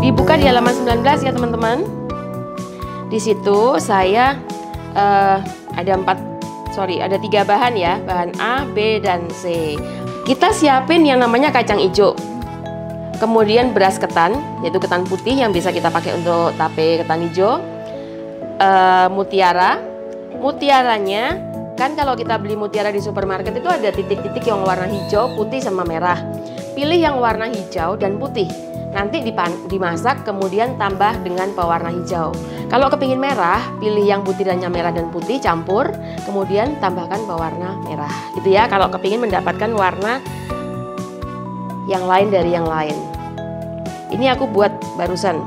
Dibuka di halaman 19 ya teman-teman. Di situ saya ada 3 bahan ya, bahan A, B, dan C. Kita siapin yang namanya kacang hijau, kemudian beras ketan, yaitu ketan putih yang bisa kita pakai untuk tape ketan hijau, mutiaranya kan kalau kita beli mutiara di supermarket itu ada titik-titik yang warna hijau, putih, sama merah. Pilih yang warna hijau dan putih. Nanti dimasak kemudian tambah dengan pewarna hijau. Kalau kepingin merah, pilih yang butirannya merah dan putih, campur, kemudian tambahkan pewarna merah. Gitu ya, kalau kepingin mendapatkan warna yang lain dari yang lain. Ini aku buat barusan.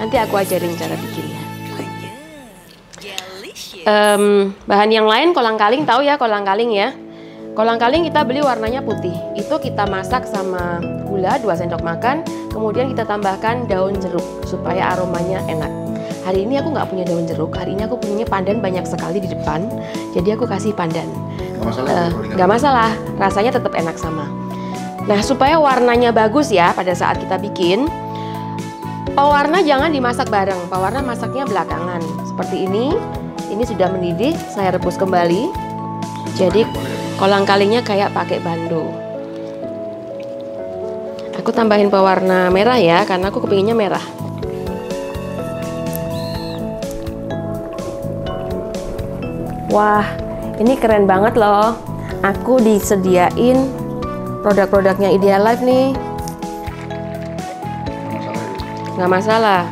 Nanti aku ajarin cara bikinnya. Bahan yang lain, kolang-kaling, tahu ya kolang-kaling ya. Kolang-kaling kita beli warnanya putih. Itu kita masak sama gula 2 sendok makan. Kemudian kita tambahkan daun jeruk supaya aromanya enak. Hari ini aku nggak punya daun jeruk. Hari ini aku punya pandan banyak sekali di depan. Jadi aku kasih pandan. Nggak masalah, rasanya tetap enak sama. Nah, supaya warnanya bagus ya pada saat kita bikin, pewarna jangan dimasak bareng. Pewarna masaknya belakangan. Seperti ini. Ini sudah mendidih. Saya rebus kembali. Jadi kolang-kalingnya kayak pakai bando. Aku tambahin pewarna merah ya, karena aku kepinginnya merah. Wah, ini keren banget loh. Aku disediain produk-produknya Idealife nih. Nggak masalah.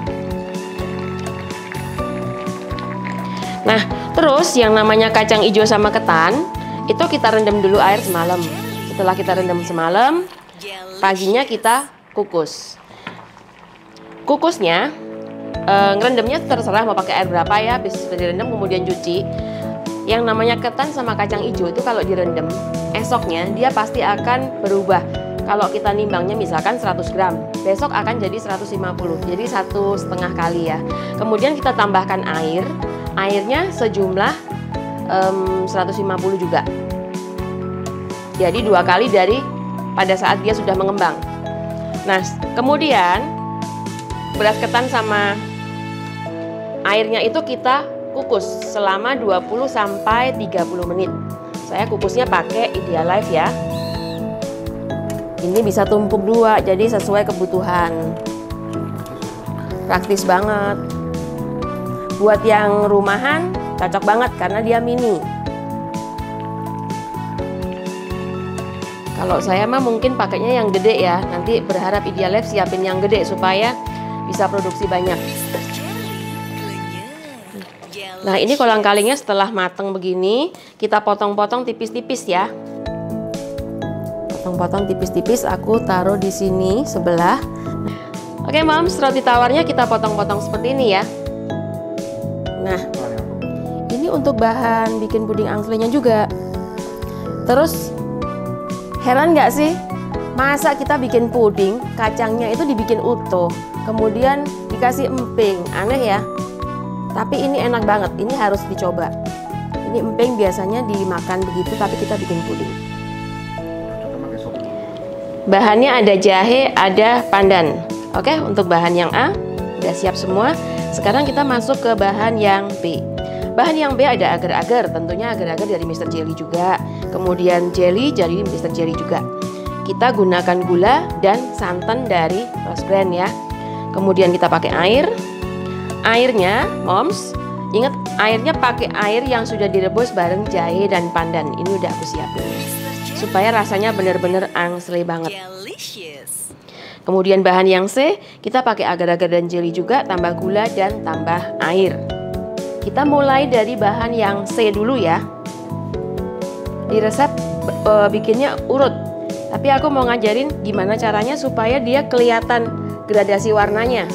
Nah, terus yang namanya kacang hijau sama ketan, itu kita rendam dulu air semalam. Setelah kita rendam semalam, paginya kita kukus. Kukusnya, ngerendamnya terserah mau pakai air berapa ya. Habis sudah direndam kemudian cuci. Yang namanya ketan sama kacang hijau itu kalau direndam, esoknya dia pasti akan berubah. Kalau kita nimbangnya misalkan 100 gram, besok akan jadi 150. Jadi 1,5 kali ya. Kemudian kita tambahkan air. Airnya sejumlah 150 juga. Jadi 2 kali dari pada saat dia sudah mengembang. Nah, kemudian beras ketan sama airnya itu kita kukus selama 20 sampai 30 menit. Saya kukusnya pakai Idealife ya. Ini bisa tumpuk 2, jadi sesuai kebutuhan. Praktis banget. Buat yang rumahan cocok banget karena dia mini. Kalau saya mah mungkin pakainya yang gede ya. Nanti berharap Idealife siapin yang gede supaya bisa produksi banyak. Nah, ini kolang-kalingnya setelah mateng begini, kita potong-potong tipis-tipis ya. Potong-potong tipis-tipis, aku taruh di sini sebelah. Oke, Moms, roti tawarnya kita potong-potong seperti ini ya. Nah, ini untuk bahan bikin puding angslenya juga. Terus heran nggak sih, masa kita bikin puding, kacangnya itu dibikin utuh, kemudian dikasih emping, aneh ya. Tapi ini enak banget, ini harus dicoba. Ini emping biasanya dimakan begitu, tapi kita bikin puding. Bahannya ada jahe, ada pandan. Oke, untuk bahan yang A udah siap semua. Sekarang kita masuk ke bahan yang B. Bahan yang B ada agar-agar, tentunya agar-agar dari Mr. Jelly juga. Kemudian jelly dari Mr. Jelly juga. Kita gunakan gula dan santan dari Rose Brand ya. Kemudian kita pakai air. Airnya, Moms, ingat airnya pakai air yang sudah direbus bareng jahe dan pandan. Ini udah aku siapin supaya rasanya bener-bener angsle banget. Kemudian bahan yang C, kita pakai agar-agar dan jelly juga, tambah gula dan tambah air. Kita mulai dari bahan yang C dulu ya. Di resep bikinnya urut, tapi aku mau ngajarin gimana caranya supaya dia kelihatan gradasi warnanya.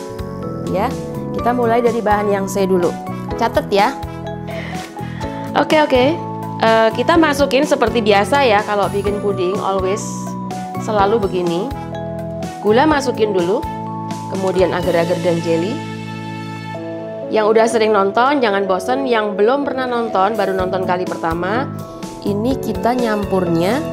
Ya, kita mulai dari bahan yang C dulu. Catat ya. Oke. Kita masukin seperti biasa ya, kalau bikin puding always selalu begini. Gula masukin dulu, kemudian agar-agar dan jelly. Yang udah sering nonton jangan bosen, yang belum pernah nonton baru nonton kali pertama, ini kita nyampurnya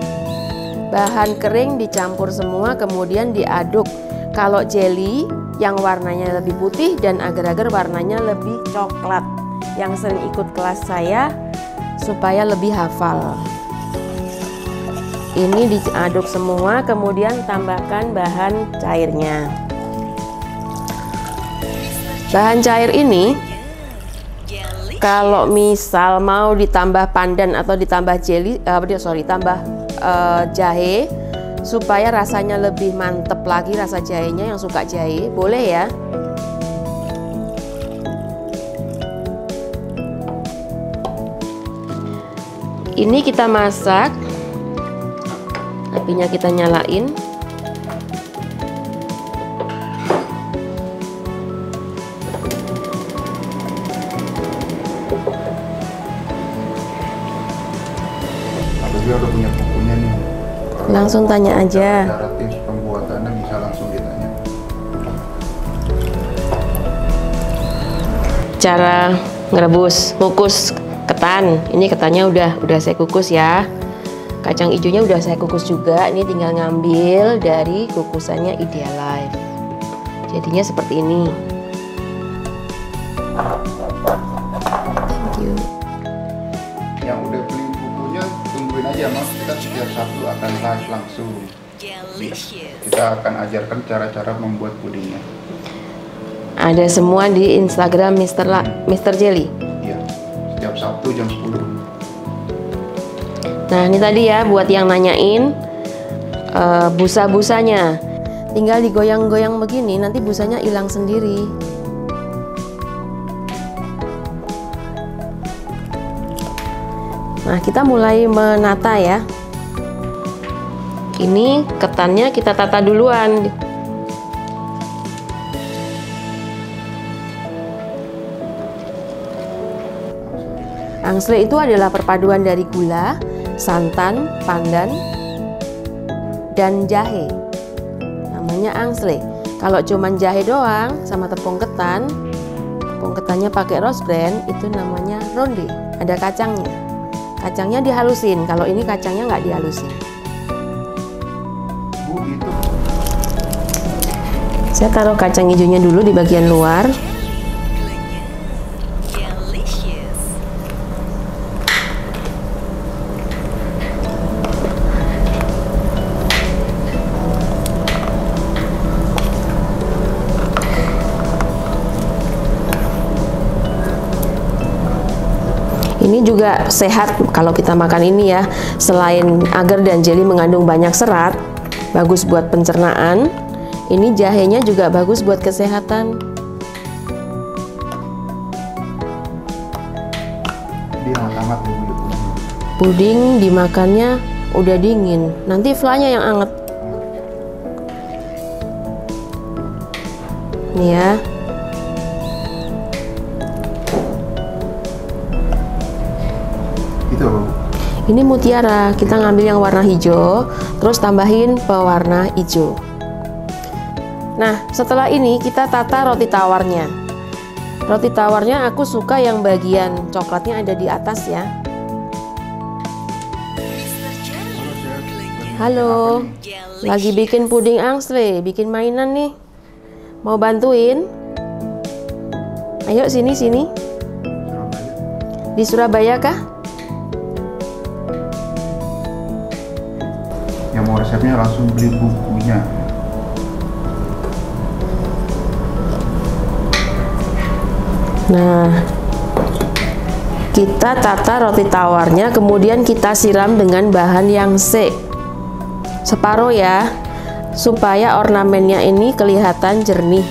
bahan kering dicampur semua kemudian diaduk. Kalau jelly yang warnanya lebih putih dan agar-agar warnanya lebih coklat. Yang sering ikut kelas saya supaya lebih hafal. Ini diaduk semua, kemudian tambahkan bahan cairnya. Bahan cair ini kalau misal mau ditambah pandan atau ditambah tambah jahe supaya rasanya lebih mantep lagi, rasa jahenya, yang suka jahe boleh ya. Ini kita masak, apinya kita nyalain. Dia udah punya bukunya nih. Langsung tanya aja. Cara tips pembuatannya bisa langsung ditanya. Cara ngerebus, kukus ketan. Ini ketannya udah saya kukus ya. Kacang hijaunya udah saya kukus juga. Ini tinggal ngambil dari kukusannya Idealife. Jadinya seperti ini. Thank you. Yang udah beli bukunya tungguin aja Mas, kita setiap Sabtu akan live langsung. Kita akan ajarkan cara-cara membuat pudingnya. Ada semua di Instagram Mr. Jelly. Iya, setiap Sabtu jam 10. Nah ini tadi ya buat yang nanyain busa-busanya, tinggal digoyang-goyang begini nanti busanya hilang sendiri. Nah kita mulai menata ya. Ini ketannya kita tata duluan. Angsle itu adalah perpaduan dari gula, santan, pandan, dan jahe. Namanya angsle. Kalau cuman jahe doang sama tepung ketannya pakai rose bran, itu namanya ronde. Ada kacangnya. Kacangnya dihalusin. Kalau ini kacangnya nggak dihalusin. Bu, itu. Saya taruh kacang hijaunya dulu di bagian luar. Ini juga sehat kalau kita makan ini ya. Selain agar dan jelly mengandung banyak serat, bagus buat pencernaan. Ini jahenya juga bagus buat kesehatan. Dia hangat Bu. Puding dimakannya udah dingin. Nanti flanya yang anget. Nih ya. Ini mutiara, kita ngambil yang warna hijau, terus tambahin pewarna hijau. Nah, setelah ini kita tata roti tawarnya. Roti tawarnya aku suka yang bagian coklatnya ada di atas ya. Halo, lagi bikin puding angsle, bikin mainan nih. Mau bantuin? Ayo sini. Di Surabaya kah? Yang mau resepnya langsung beli bukunya. Nah, kita tata roti tawarnya, kemudian kita siram dengan bahan yang separuh ya, supaya ornamennya ini kelihatan jernih.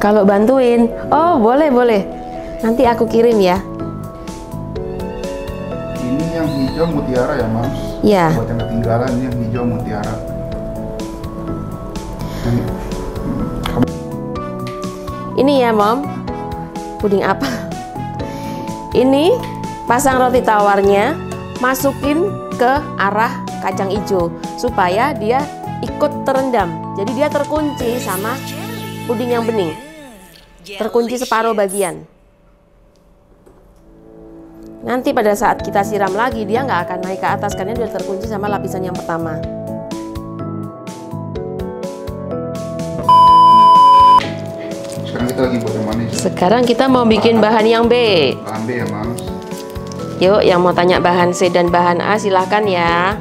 Kalau bantuin, oh boleh. Nanti aku kirim ya. Ini yang hijau mutiara ya Mas? Ya. Buat yang ketinggalan ini yang hijau mutiara. Ini ya Mom, puding apa? Ini pasang roti tawarnya, masukin ke arah kacang hijau supaya dia ikut terendam. Jadi dia terkunci sama puding yang bening, terkunci separuh bagian. Nanti pada saat kita siram lagi dia nggak akan naik ke atas karena dia terkunci sama lapisan yang pertama. lagi buat yang manis. Sekarang kita mau bikin bahan yang B. Bahan B ya, Mams. Yuk, yang mau tanya bahan C dan bahan A silahkan ya.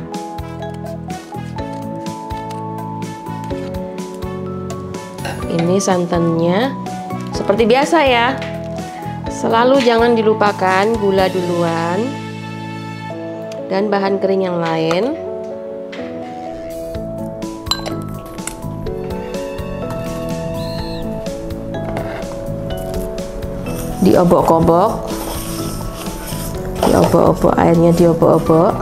Ini santannya seperti biasa ya. Selalu jangan dilupakan gula duluan dan bahan kering yang lain. Diobok-obok, diobok-obok, airnya diobok-obok.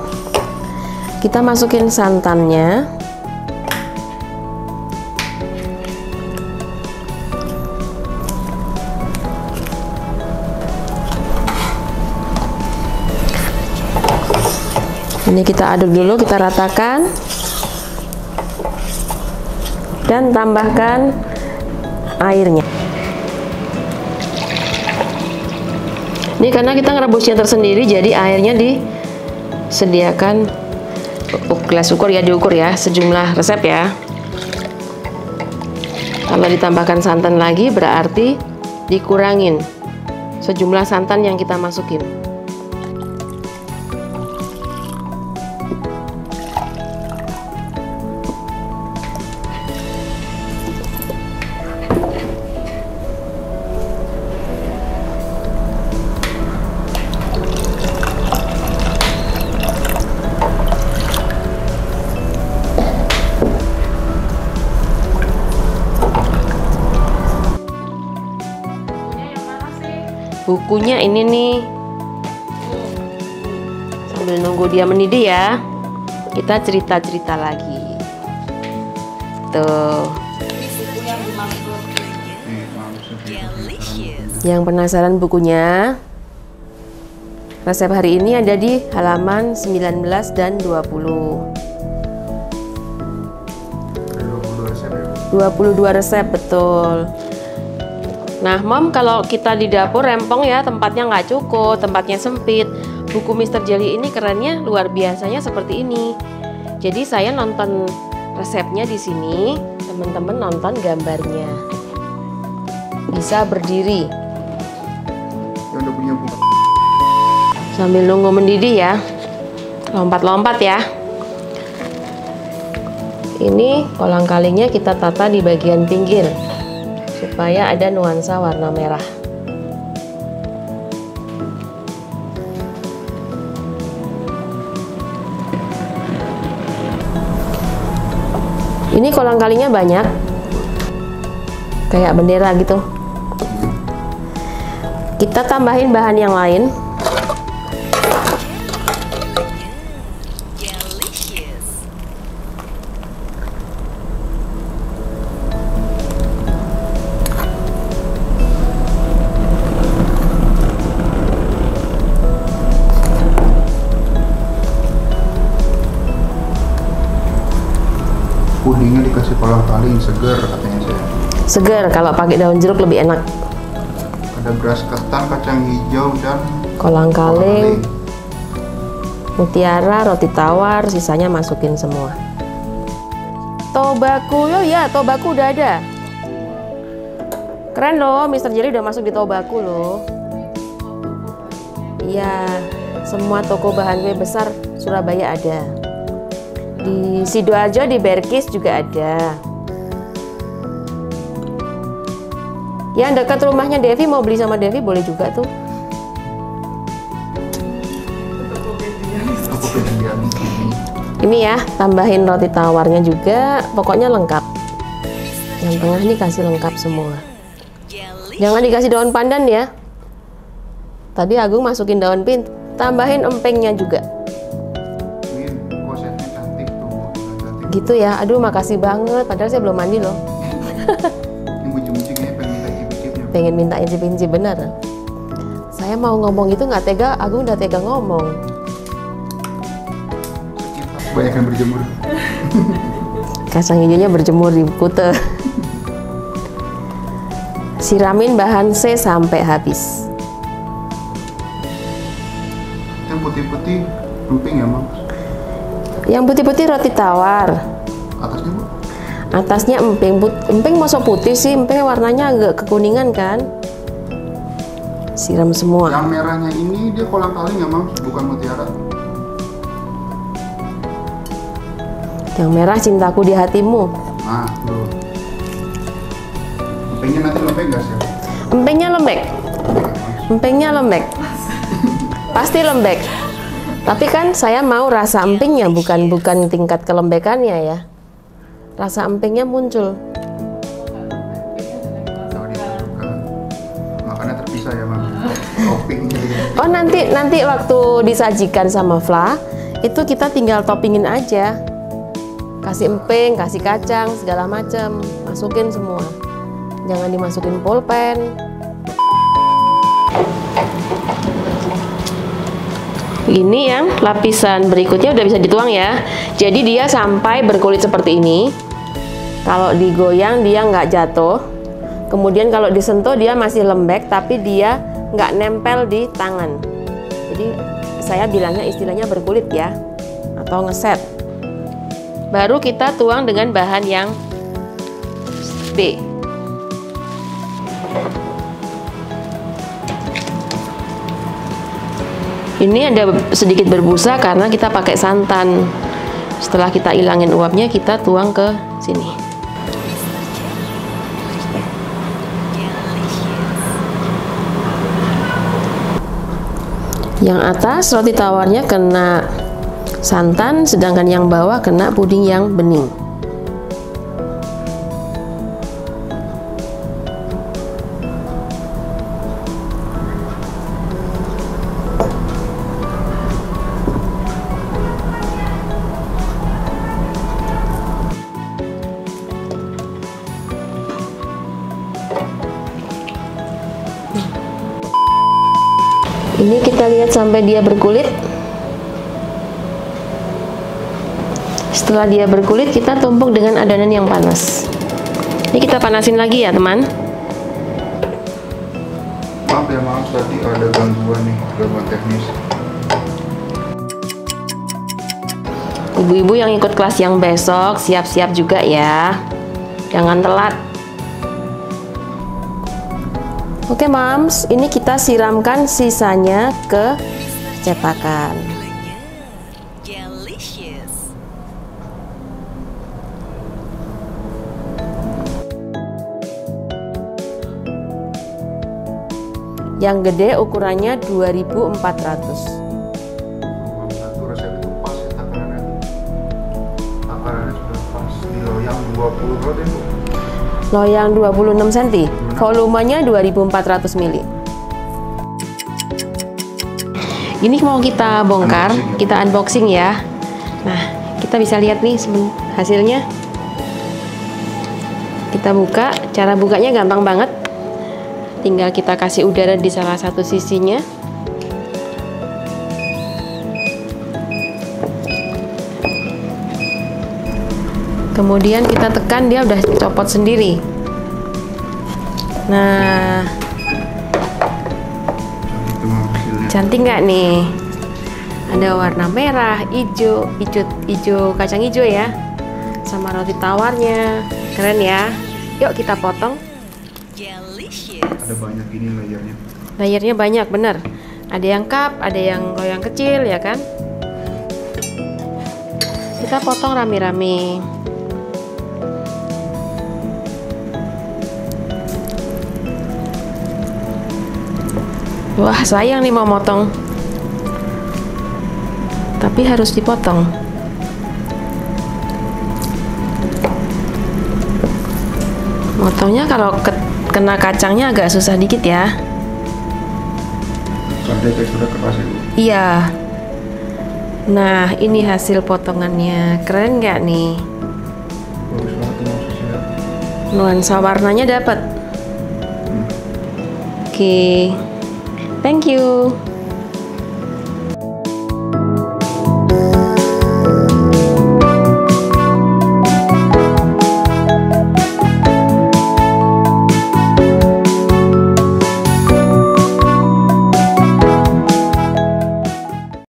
Kita masukin santannya. Ini kita aduk dulu, kita ratakan dan tambahkan airnya. Ini karena kita ngerebusnya tersendiri, jadi airnya disediakan gelas ukur ya, diukur ya, sejumlah resep ya. Kalau ditambahkan santan lagi berarti dikurangin sejumlah santan yang kita masukin. Bukunya ini nih. Sambil nunggu dia mendidih ya, kita cerita-cerita lagi. Tuh. Yang penasaran bukunya? Resep hari ini ada di halaman 19 dan 20. 22 resep, betul. Nah, Mom, kalau kita di dapur rempong ya, tempatnya nggak cukup, tempatnya sempit. Buku Mr. Jelly ini kerennya luar biasanya seperti ini. Jadi saya nonton resepnya di sini, teman-teman nonton gambarnya. Bisa berdiri. Udah punya buku. Sambil nunggu mendidih ya, lompat-lompat ya. Ini kolang-kalingnya kita tata di bagian pinggir supaya ada nuansa warna merah. Ini kolang-kalingnya banyak, kayak bendera gitu. Kita tambahin bahan yang lain. Pudingnya dikasih kolang-kaling seger katanya saya. Seger, kalau pakai daun jeruk lebih enak. Ada beras ketan, kacang hijau, dan Kolang-kaling, mutiara, roti tawar, sisanya masukin semua. Tobaku, oh ya, tobaku udah ada. Keren loh, Mr. Jelly udah masuk di tobaku loh. Iya, semua toko bahan kue besar Surabaya ada. Di Sidoarjo, di Berkis juga ada. Yang dekat rumahnya Devi, mau beli sama Devi boleh juga tuh. Ini ya, tambahin roti tawarnya juga, pokoknya lengkap. Yang tengah nih kasih lengkap semua. Jangan dikasih daun pandan ya. Tadi Agung masukin daun pin, tambahin empengnya juga. Gitu ya, aduh makasih banget, padahal saya belum mandi loh. Pengen minta incip-incip, bener. Saya mau ngomong itu nggak tega, Agung udah tega ngomong. Banyak yang berjemur. Kacang hijaunya berjemur di kute. Siramin bahan C sampai habis. Yang putih-putih emping ya, Mas? Yang putih-putih roti tawar. Atasnya, Bu? Atasnya emping. Emping masuk putih sih, emping warnanya agak kekuningan kan. Siram semua. Yang merahnya ini dia kolang kaling ya Mams, bukan mutiara. Yang merah cintaku di hatimu. Nah, tuh. Empingnya nanti lembek nggak sih? Empingnya lembek. Empingnya lembek. Pasti lembek. Tapi kan saya mau rasa empingnya, bukan tingkat kelembekannya ya. Rasa empingnya muncul. Makanya terpisah ya Mams. Toppingnya. Oh nanti waktu disajikan sama Fla, itu kita tinggal toppingin aja. Kasih emping, kasih kacang, segala macam, masukin semua. Jangan dimasukin pulpen. Ini yang lapisan berikutnya udah bisa dituang ya. Jadi dia sampai berkulit seperti ini. Kalau digoyang dia nggak jatuh. Kemudian kalau disentuh dia masih lembek, tapi dia nggak nempel di tangan. Jadi saya bilangnya istilahnya berkulit ya, atau ngeset. Baru kita tuang dengan bahan yang B. Ini ada sedikit berbusa karena kita pakai santan. Setelah kita ilangin uapnya, kita tuang ke sini. Yang atas roti tawarnya kena santan, sedangkan yang bawah kena puding yang bening. Ini kita lihat sampai dia berkulit. Setelah dia berkulit, kita tumpuk dengan adonan yang panas. Ini kita panasin lagi ya teman. Maaf ya Mams, tadi ada gangguan nih, gangguan teknis. Ibu-ibu yang ikut kelas yang besok, siap-siap juga ya. Jangan telat. Oke Mams, ini kita siramkan sisanya ke cetakan. Yang gede ukurannya 2400. Satu resep itu pas ya takarannya. Takarannya sudah pas di loyang 20 berapa Bu? Loyang 26 cm, volumenya 2400 ml. Ini mau kita bongkar, kita unboxing ya. Nah, kita bisa lihat nih hasilnya. Kita buka, cara bukanya gampang banget. Tinggal kita kasih udara di salah satu sisinya. Kemudian kita tekan, dia udah copot sendiri. Nah, cantik nggak nih? Ada warna merah, hijau kacang hijau ya, sama roti tawarnya, keren ya. Yuk kita potong. Ada banyak ini layarnya. Layarnya banyak, bener. Ada yang cup, ada yang loyang kecil ya kan. Kita potong rame-rame. Wah, sayang nih mau motong. Tapi harus dipotong. Motongnya kalau kena kacangnya agak susah dikit ya. Soalnya teksturnya keras ya Bu? Iya. Nah, ini hasil potongannya. Keren nggak nih? Bagus banget maksudnya. Nuansa warnanya dapat. Oke. Thank you.